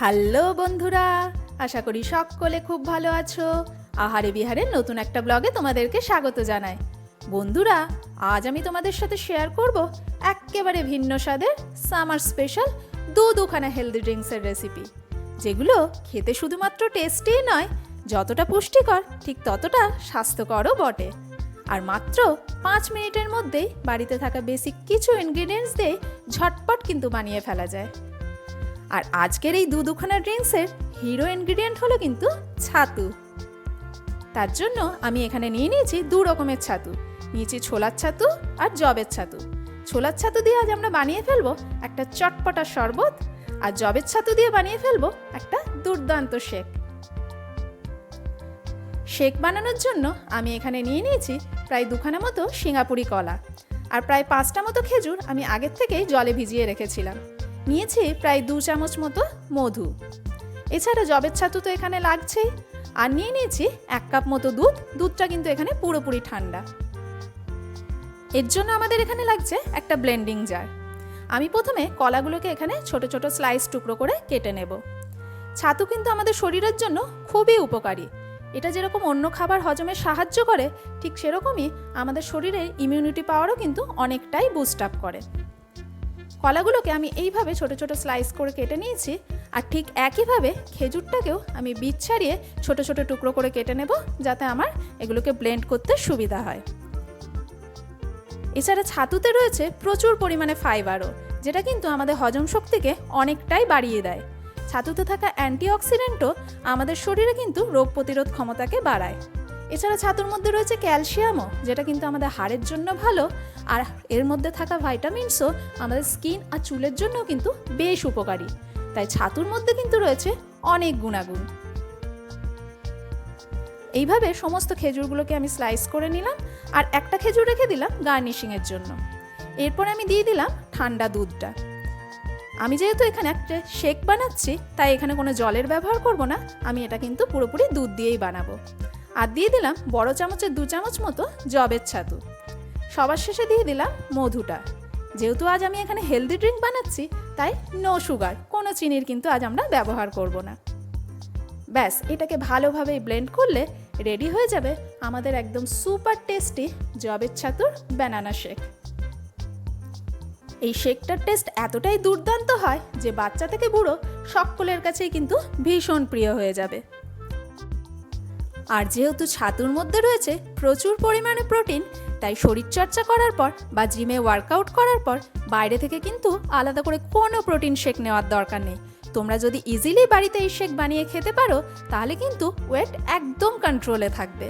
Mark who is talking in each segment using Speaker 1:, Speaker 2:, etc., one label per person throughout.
Speaker 1: Hello বন্ধুরা, আশা করি সকলে খুব ভালো আছো। আহারে বিহারের নতুন একটা ব্লগে তোমাদেরকে স্বাগত জানাই। বন্ধুরা, আজ আমি তোমাদের সাথে শেয়ার করব একেবারে ভিন্ন স্বাদের সামার স্পেশাল দুখানা হেলদি ড্রিঙ্কসের রেসিপি, যেগুলো খেতে শুধুমাত্র টেস্টিই নয়, যতটা পুষ্টিকর ঠিক ততটা স্বাস্থ্যকরও বটে। আর মাত্র 5 মিনিটের মধ্যেই বাড়িতে থাকা বেসিক কিছু ইনগ্রিডিয়েন্টস দিয়ে ঝটপট কিন্তু বানিয়ে ফেলা যায়। আর আজকের এই দুখানা ড্রিঙ্কসের হিরো ইনগ্রিডিয়েন্ট হলো কিন্তু ছাতু। তার জন্য আমি এখানে নিয়ে নিয়েছি 2 রকমের ছাতু। নিয়েছি ছোলার ছাতু আর জবের ছাতু। ছোলার ছাতু দিয়ে আজ আমরা বানিয়ে ফেলবো একটা চটপটা শরবত, আর জবের ছাতু দিয়ে বানিয়ে ফেলবো একটা দুর্দান্ত শেক। শেক বানানোর জন্য আমি এখানে নিয়ে নিয়েছি প্রায় 2খানা মতো সিঙ্গাপুরি কলা, আর প্রায় 5টা মতো খেজুর আমি আগের থেকেই জলে ভিজিয়ে রেখেছিলাম। নিয়েছি প্রায় 2 চামচ মতো মধু। এছাড়া জবের ছাতু তো এখানে লাগছেই। আর নিয়ে নিয়েছি 1 কাপ মতো দুধটা কিন্তু এখানে পুরোপুরি ঠান্ডা। এর জন্য আমাদের এখানে লাগছে একটা ব্লেন্ডিং জার। আমি প্রথমে কলাগুলোকে এখানে ছোট ছোট স্লাইস টুকরো করে কেটে নেব। ছাতু কিন্তু আমাদের শরীরের জন্য খুবই উপকারী। এটা যেরকম অন্য খাবার হজমে সাহায্য করে, ঠিক সেরকমই আমাদের শরীরের ইমিউনিটি পাওয়ারও কিন্তু অনেকটাই বুস্ট আপ করে। কলাগুলোকে আমি এইভাবে ছোট ছোট স্লাইস করে কেটে নিয়েছি। আর ঠিক একইভাবে খেজুরটাকেও আমি বীজ ছাড়িয়ে ছোট ছোট টুকরো করে কেটে নেব, যাতে আমার এগুলোকে ব্লেন্ড করতে সুবিধা হয়। এছাড়া ছাতুতে রয়েছে প্রচুর পরিমাণে ফাইবারও, যেটা কিন্তু আমাদের হজম শক্তিকে অনেকটাই বাড়িয়ে দেয়। ছাতুতে থাকা অ্যান্টিঅক্সিডেন্টও আমাদের শরীরে কিন্তু রোগ প্রতিরোধ ক্ষমতাকে বাড়ায়। এছাড়া ছাতুর মধ্যে রয়েছে ক্যালসিয়ামও, যেটা কিন্তু আমাদের হাড়ের জন্য ভালো। আর এর মধ্যে থাকা ভাইটামিনসও আমাদের স্কিন আর চুলের জন্য কিন্তু বেশ উপকারী। তাই ছাতুর মধ্যে কিন্তু রয়েছে অনেক গুণাগুণ। এইভাবে সমস্ত খেজুরগুলোকে আমি স্লাইস করে নিলাম, আর একটা খেজুর রেখে দিলাম গার্নিশিংয়ের জন্য। এরপর আমি দিয়ে দিলাম ঠান্ডা দুধটা। আমি যেহেতু এখানে একটা শেক বানাচ্ছি, তাই এখানে কোনো জলের ব্যবহার করব না। আমি এটা কিন্তু পুরোপুরি দুধ দিয়েই বানাবো। আর দিয়ে দিলাম বড় চামচের 2 চামচ মতো জবের ছাতু। সবার শেষে দিয়ে দিলাম মধুটা। যেহেতু আজ আমি এখানে হেলদি ড্রিঙ্ক বানাচ্ছি, তাই নো সুগার, কোনো চিনির কিন্তু আজ আমরা ব্যবহার করব না। ব্যাস, এটাকে ভালোভাবে ব্লেন্ড করলে রেডি হয়ে যাবে আমাদের একদম সুপার টেস্টি জবের ছাতুর ব্যানানা শেক। এই শেকটার টেস্ট এতটাই দুর্দান্ত হয় যে বাচ্চা থেকে বুড়ো সকলের কাছেই কিন্তু ভীষণ প্রিয় হয়ে যাবে। আর যেহেতু ছাতুর মধ্যে রয়েছে প্রচুর পরিমাণে প্রোটিন, তাই শরীরচর্চা করার পর বা জিমে ওয়ার্কআউট করার পর বাইরে থেকে কিন্তু আলাদা করে কোনো প্রোটিন শেক নেওয়ার দরকার নেই। তোমরা যদি ইজিলি বাড়িতে এই শেক বানিয়ে খেতে পারো, তাহলে কিন্তু ওয়েট একদম কন্ট্রোলে থাকবে।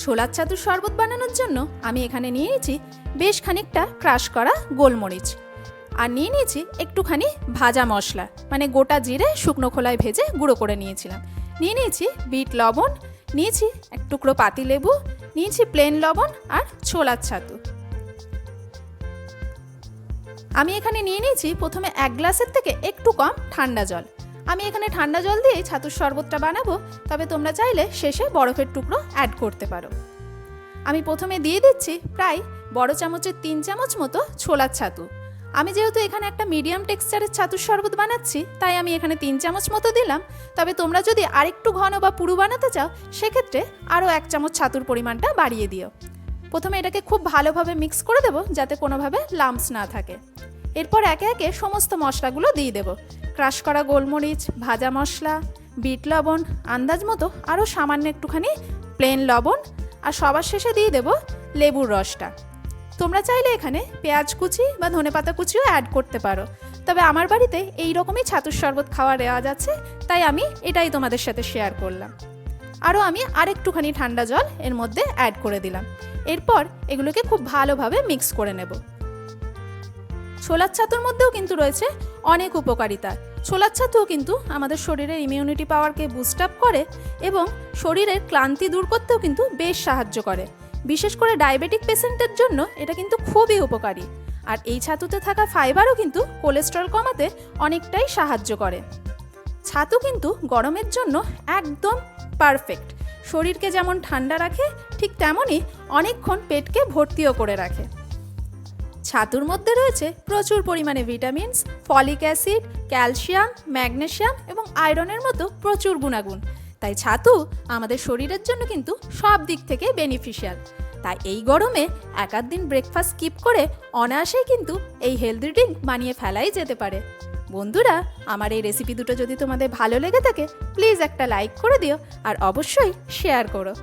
Speaker 1: ছোলার ছাতুর শরবত বানানোর জন্য আমি এখানে নিয়ে নিয়েছি বেশ খানিকটা ক্রাশ করা গোলমরিচ, আর নিয়ে নিয়েছি একটুখানি ভাজা মশলা, মানে গোটা জিরে শুকনো খোলায় ভেজে গুঁড়ো করে নিয়েছিলাম। নিয়ে নিয়েছি বিট লবণ, নিয়েছি এক টুকরো পাতিলেবু, নিয়েছি প্লেন লবণ আর ছোলার ছাতু। আমি এখানে নিয়ে নিয়েছি প্রথমে 1 গ্লাসের থেকে একটু কম ঠান্ডা জল। আমি এখানে ঠান্ডা জল দিয়েই ছাতুর শরবতটা বানাবো, তবে তোমরা চাইলে শেষে বরফের টুকরো অ্যাড করতে পারো। আমি প্রথমে দিয়ে দিচ্ছি প্রায় বড় চামচের 3 চামচ মতো ছোলার ছাতু। আমি যেহেতু এখানে একটা মিডিয়াম টেক্সচারের ছাতুর শরবত বানাচ্ছি, তাই আমি এখানে 3 চামচ মতো দিলাম। তবে তোমরা যদি আরেকটু ঘন বা পুরু বানাতে চাও, সেক্ষেত্রে আরও 1 চামচ ছাতুর পরিমাণটা বাড়িয়ে দিও। প্রথমে এটাকে খুব ভালোভাবে মিক্স করে দেবো, যাতে কোনোভাবে লাম্পস না থাকে। এরপর একে একে সমস্ত মশলাগুলো দিয়ে দেবো। ক্রাশ করা গোলমরিচ, ভাজা মশলা, বিট লবণ, আন্দাজ মতো আরও সামান্য একটুখানি প্লেন লবণ, আর সবার শেষে দিয়ে দেবো লেবুর রসটা। তোমরা চাইলে এখানে পেঁয়াজ কুচি বা ধনেপাতা কুচিও অ্যাড করতে পারো, তবে আমার বাড়িতে এই রকমই ছাতুর শরবত খাওয়ার রেওয়াজ আছে, তাই আমি এটাই তোমাদের সাথে শেয়ার করলাম। আরও আমি আরেকটুখানি ঠান্ডা জল এর মধ্যে অ্যাড করে দিলাম। এরপর এগুলোকে খুব ভালোভাবে মিক্স করে নেব। ছোলার ছাতুর মধ্যেও কিন্তু রয়েছে অনেক উপকারিতা। ছোলার ছাতুও কিন্তু আমাদের শরীরের ইমিউনিটি পাওয়ারকে বুস্ট আপ করে এবং শরীরের ক্লান্তি দূর করতেও কিন্তু বেশ সাহায্য করে। বিশেষ করে ডায়াবেটিক পেশেন্টের জন্য এটা কিন্তু খুবই উপকারী। আর এই ছাতুতে থাকা ফাইবারও কিন্তু কোলেস্টেরল কমাতে অনেকটাই সাহায্য করে। ছাতু কিন্তু গরমের জন্য একদম পারফেক্ট। শরীরকে যেমন ঠান্ডা রাখে, ঠিক তেমনই অনেকক্ষণ পেটকে ভর্তিও করে রাখে। ছাতুর মধ্যে রয়েছে প্রচুর পরিমাণে vitamins, folic acid, calcium, magnesium এবং আয়রনের মতো প্রচুর গুণাগুণ। তাই ছাতু আমাদের শরীরের জন্য কিন্তু সব দিক থেকে বেনিফিশিয়াল। তাই এই গরমে এক আধ দিন ব্রেকফাস্ট স্কিপ করে অনায়াসেই কিন্তু এই হেলদি ড্রিঙ্ক বানিয়ে ফেলাই যেতে পারে। বন্ধুরা, আমার এই রেসিপি দুটো যদি তোমাদের ভালো লেগে থাকে প্লিজ একটা লাইক করে দিও আর অবশ্যই শেয়ার করো।